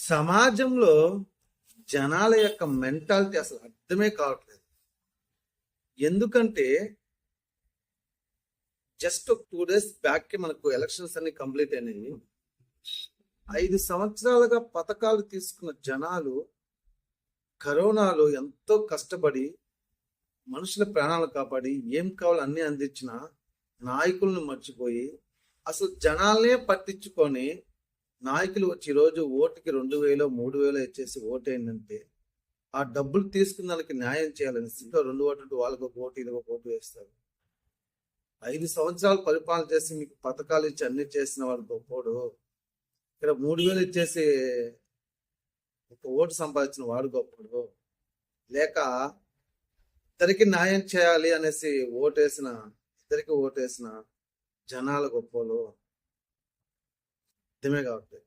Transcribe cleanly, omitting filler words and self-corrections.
సమాజంలో జనాల యొక్క మెంటాలిటీ అసలు అర్థమే కావట్లేదు. ఎందుకంటే జస్ట్ 2 days బ్యాక్ మనకు ఎలక్షన్స్ అన్ని కంప్లీట్ అయినాయి. 5 సంవత్సరాలుగా పథకాలు తీసుకున్న జనాలు కరోనాలో ఎంతో కష్టపడి మనుషుల ప్రాణాలు కాపాడి ఏం కావాలో అన్ని అందించిన నాయకులను మర్చిపోయి అసలు జనాలనే పట్టించుకొని నాయకులు వచ్చి ఈరోజు ఓటుకి 2,000 3,000 ఇచ్చేసి ఓటేంటంటే ఆ డబ్బులు తీసుకున్న దానికి న్యాయం చేయాలని స్థితిలో 2 ఓట్లు వాళ్ళకి ఒక ఓటు ఇది ఒక ఓటు వేస్తారు. 5 సంవత్సరాలు పరిపాలన చేసి మీకు పథకాలు ఇచ్చి అన్ని చేసిన వాడు గొప్పోడు. ఇక్కడ 3,000 ఇచ్చేసి ఒక ఓటు సంపాదించిన వాడు గొప్పడు. లేక ఇద్దరికి న్యాయం చేయాలి అనేసి ఇద్దరికి ఓటేసిన జనాల గొప్పలు అర్థమే కావట్లేదు.